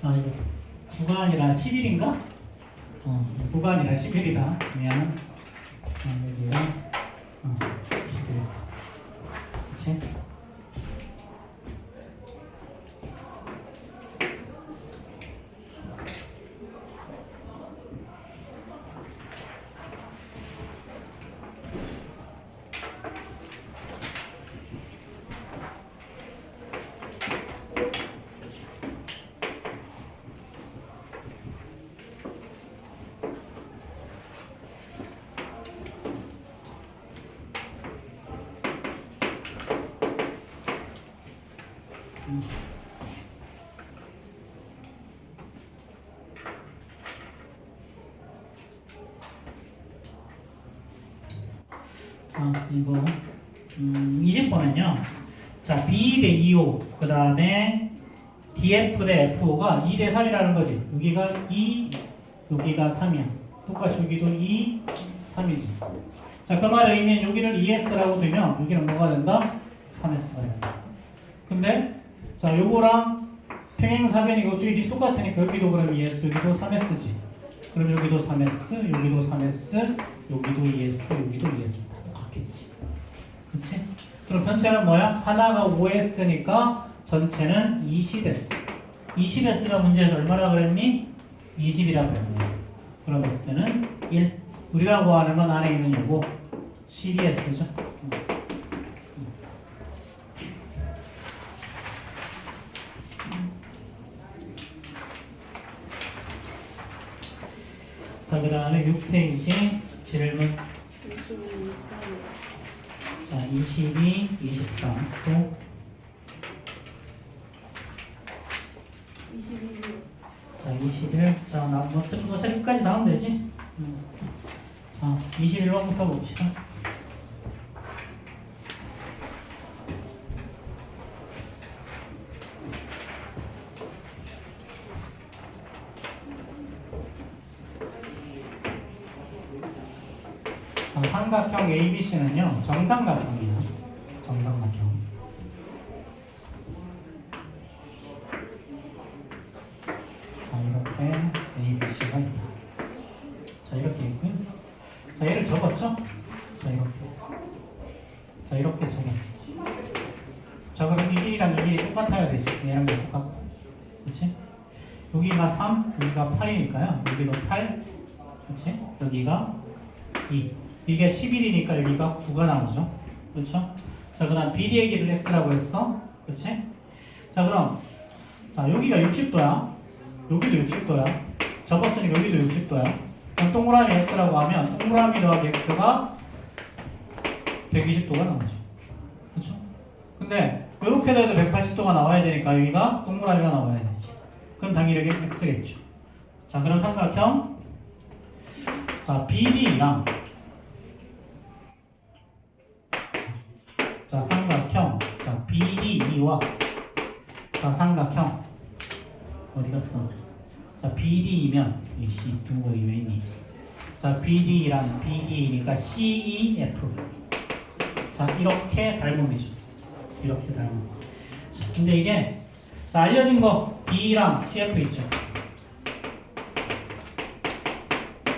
[SPEAKER 1] 아, 이거 9가 아니라 11인가? 9가 아니라 11이다. 그러면 여기가 11. 그치? 자, 이거 20번은요. 자, B 대 2O 그 다음에 DF 대 FO가 2 대 3이라는 거지. 여기가 2, 여기가 3이야. 똑같이 여기도 2, 3이지. 자, 그 말의 의미는 여기를 2S라고 두면 여기는 뭐가 된다? 3S가 된다. 근데 자, 요거랑 평행사변이 이것도 이게 똑같으니까 여기도 그럼 2S, 여기도 3S지. 그럼 여기도 3S, 여기도 3S, 여기도 2S, 여기도 2S. 다 똑같겠지. 그치? 그럼 전체는 뭐야? 하나가 5S니까 전체는 20S. 20S가 문제에서 얼마나 그랬니? 20이라고 그랬니? 그럼 S는 1. 우리가 구하는 건 안에 있는 요거 12S죠. 자, 그 다음에 6페이지 질문.
[SPEAKER 2] 22점.
[SPEAKER 1] 자, 22, 23. 또 자, 21. 자, 어차피 끝까지 나오면 되지? 자, 21번부터 봅시다. 자, 삼각형 ABC는요, 정삼각형이에요. 정삼각형. 자, 이렇게 ABC가 있다. 자, 이렇게 있고요. 자, 얘를 적었죠? 자, 이렇게 적었어. 자, 그럼 이 길이랑 이 길이 똑같아야 되지. 얘랑 얘 똑같고. 그치? 여기가 3, 여기가 8이니까요. 여기도 8. 그치? 여기가 2. 이게 11이니까 여기가 9가 나오죠. 그렇죠? 자, 그 다음 BD의 길을 X라고 했어. 그치? 자, 그럼 자, 여기가 60도야. 여기도 60도야. 접었으니까 여기도 60도야. 그럼 동그라미 X라고 하면 동그라미 더하기 X가 120도가 나오죠. 그렇죠? 근데 이렇게 돼도 180도가 나와야 되니까 여기가 동그라미가 나와야 되지. 그럼 당연히 여기 X겠죠. 자, 그럼 삼각형 자, BD랑 자, 삼각형 자, BDE와 자, 삼각형 어디 갔어? 자, BD이면 이 C 두고 왜 있니? 자, BD랑 BD니까 CEF. 자, 이렇게 닮음이죠. 이렇게 닮음. 자, 근데 이게 자, 알려진 거 B랑 CF 있죠.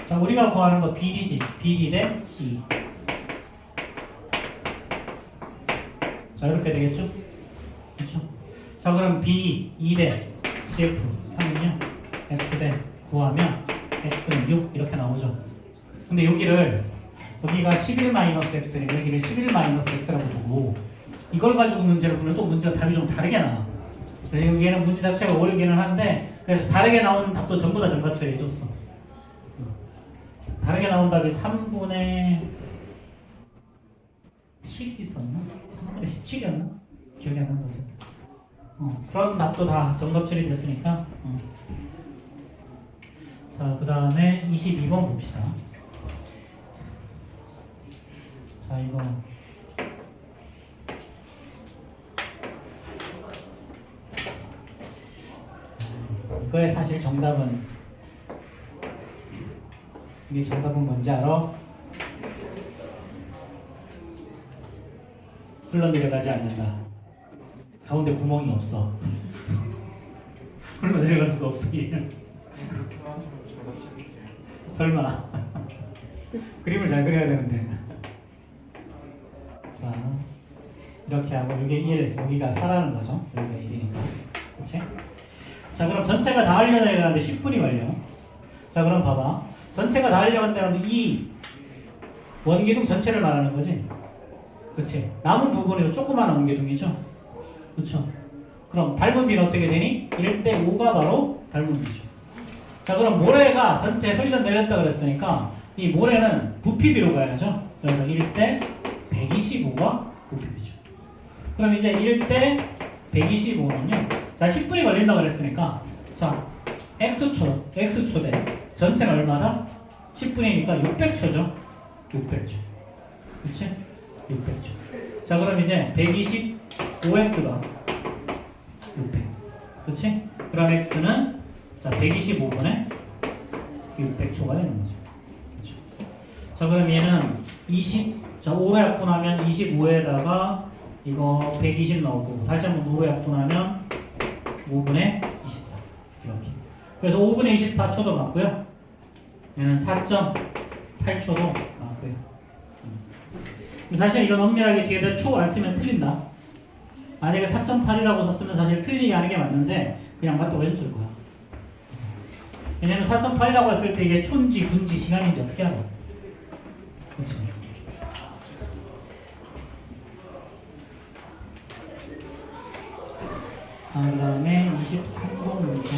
[SPEAKER 1] 자, 우리가 구하는 거 BD지. BD 대 C. 자, 이렇게 되겠죠? 그렇죠? 자, 그럼 B 2대 CF 3이요. X 대 구하면 X는 6 이렇게 나오죠. 근데 여기가 11-X니 여기를 11-X라고 두고 이걸 가지고 문제를 풀면 또 문제가 답이 좀 다르게 나와. 그래서 여기에는 문제 자체가 어려기는 한데 그래서 다르게 나오는 답도 전부 다 정답 처리해줬어. 다르게 나온 답이 3분의 7 있었나? 3분의 17이었나? 기억이 안 난다. 그런 답도 다 정답 처리됐으니까. 자, 그 다음에 22번 봅시다. 자, 이거 이거의 사실 정답은 이게 정답은 뭔지 알아? 흘러내려가지 않는다. 가운데 구멍이 없어. 흘러내려갈 수도 없어. 얘는.
[SPEAKER 3] 그렇게만 하시면 정답 책이지.
[SPEAKER 1] 설마. 그림을 잘 그려야 되는데. 자, 이렇게 하고 이게 1, 여기가 4라는 거죠. 여기가 1이니까. 그치? 자, 그럼 전체가 다 하려고 하는데 10분이 걸려. 자, 그럼 봐봐. 전체가 다 하려고 한다면 이 원기둥 전체를 말하는 거지. 그치? 남은 부분에서 조그마한 원기둥이죠. 그쵸? 그럼 닮은 비는 어떻게 되니? 1대 5가 바로 닮은 비죠. 자, 그럼 모래가 전체 흘러내렸다 그랬으니까 이 모래는 부피비로 가야죠. 그래서 1대 125가 부피비죠. 그럼 이제 1대 125는요. 자, 10분이 걸린다 그랬으니까 자, X초대 전체는 얼마다? 10분이니까 600초죠. 600초. 그치? 600초. 자, 그럼 이제 125X가 600. 그치? 그럼 X는 자, 125분의 600초가 되는 거죠. 그쵸? 자, 그럼 얘는 자, 5로 약분하면 25에다가 이거 120 넣고 다시 한번 5로 약분하면 5분의 24 이렇게. 그래서 5분의 24초도 맞고요. 얘는 4.8초도 맞고요. 사실 이건 엄밀하게 뒤에다 초 안 쓰면 틀린다. 만약에 4.8이라고 썼으면 사실 틀리게 하는 게 맞는데 그냥 맞다고 해줬을 거야. 왜냐면 4.8이라고 했을 때 이게 초인지 분지 시간인지 어떻게 알아? 그렇지. 자, 그 다음에 23번 문제.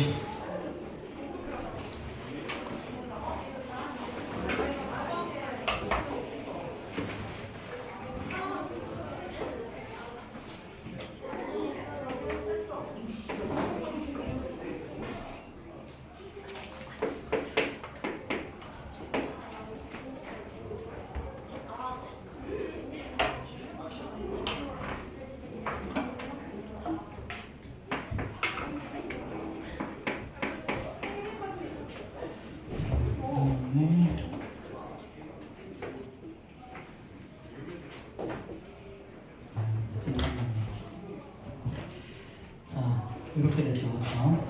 [SPEAKER 1] 이렇게 되죠. 그렇죠?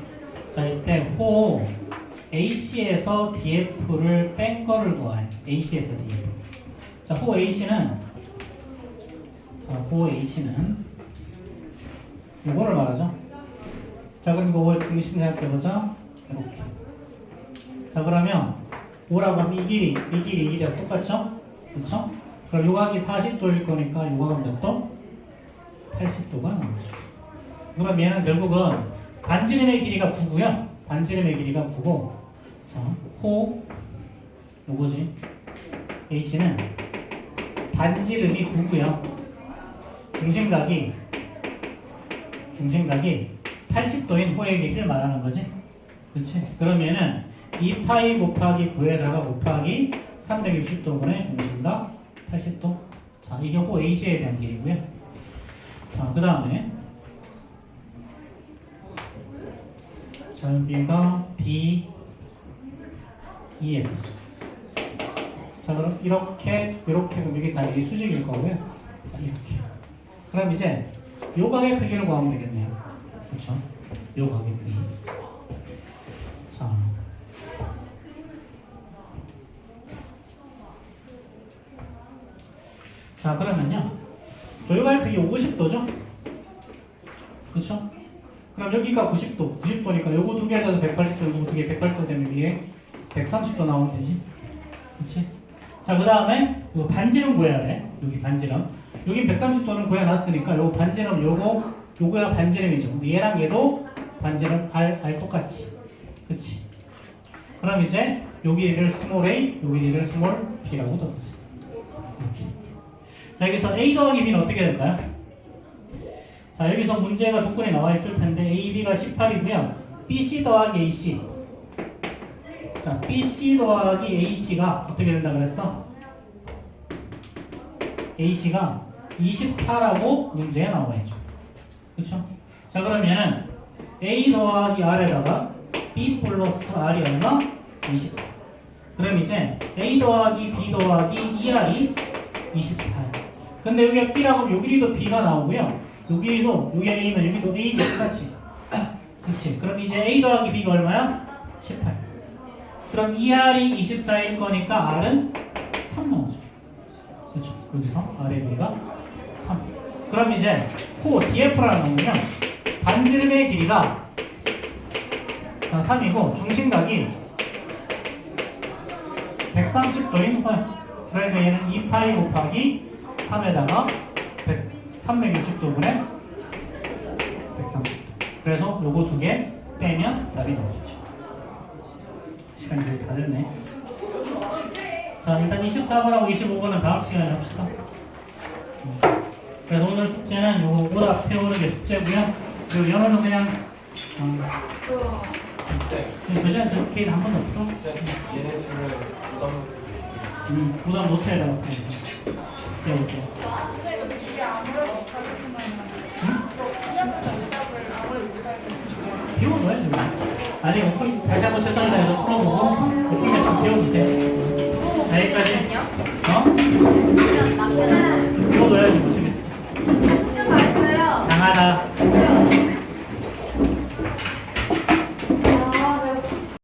[SPEAKER 1] 자, 이때 호 AC에서 DF를 뺀 거를 구하래. AC에서 DF. 자, 호 AC는 요거를 말하죠. 자, 그럼 이거 중심 생각해보자. 이렇게. 자, 그러면 오라고 하면 이 길이랑 똑같죠? 그렇죠? 그럼 요각이 40도일 거니까 요각은 몇 도? 80도가 나오죠. 그럼 얘는 결국은 반지름의 길이가 9고요. 반지름의 길이가 9고, 자, 호 요거지. AC는 반지름이 9고요. 중심각이 80도인 호의 길이를 말하는 거지. 그렇지? 그러면은 2파이 곱하기 9에다가 곱하기 360도분의 중심각 80도. 자, 이게 호 AC에 대한 길이고요. 자, 그 다음에 자, 여기가 DEF죠. 자, 그럼 이렇게 그럼 여기 다 이게 수직일 거고요. 자, 이렇게. 그럼 이제 요 각의 크기를 구하면 되겠네요. 그렇죠? 요 각의 크기. 자, 그러면요. 요 각의 크기 50도죠? 그렇죠? 그럼 여기가 90도니까 요거 두 개 해서 180도, 요거 두 개 180도 되면 위에 130도 나오면 되지. 그렇지? 자, 그 다음에 요 반지름 구해야 돼. 여기 반지름. 여기 130도는 구해놨으니까 요 반지름 요거가 반지름이죠. 얘랑 얘도 반지름 R 똑같이. 그치? 그럼 이제 요 길이를 스몰 a, 요 길이를 스몰 b라고 넣어보자. 이렇게. 자, 여기서 a 더하기 b는 어떻게 될까요? 자, 여기서 문제가 조건이 나와 있을 텐데 a, b가 18이고요. bc 더하기 ac. 자, bc 더하기 ac가 어떻게 된다 그랬어? ac가 24라고 문제에 나와 있죠. 그렇죠? 자, 그러면은 a 더하기 r에다가 b 플러스 r이 얼마? 24. 그럼 이제 a 더하기 b 더하기 2r이 24예요. 근데 여기가 b라고 요 길이도 b가 나오고요. 요 길이도 여기가 a면 여기도 a지 똑같이. 그렇지? 그럼 이제 a 더하기 b가 얼마야? 18. 그럼 2r이 24일 거니까 r은 3 나오죠. 그렇죠? 여기서 r의 길이가 3. 그럼 이제 호 DF라는 거는요. 반지름의 길이가 자 3이고 중심각이 130도인 호야. 그러니까 얘는 2파이 곱하기 3에다가 360도분의 130도. 그래서 요거 두 개 빼면 답이 나오겠죠. 시간이 거의 다 됐네. 자, 일단 24번하고 25번은 다음 시간에 합시다. 그래서 오늘 숙제는 요거 오답 배우는 게 숙제고요. 그리고 영어는 그냥 그냥 그렇게 한 번도 없어?
[SPEAKER 3] 얘네 둘을 부담
[SPEAKER 1] 오답 노트에다가 배우세요. 배워둬야지. 아니, 오픈 다시 한번 최선을 다해서 풀어보고 오픈까지 좀 배워주세요. 여기까지. 배워둬야지 못하겠어. 장하다.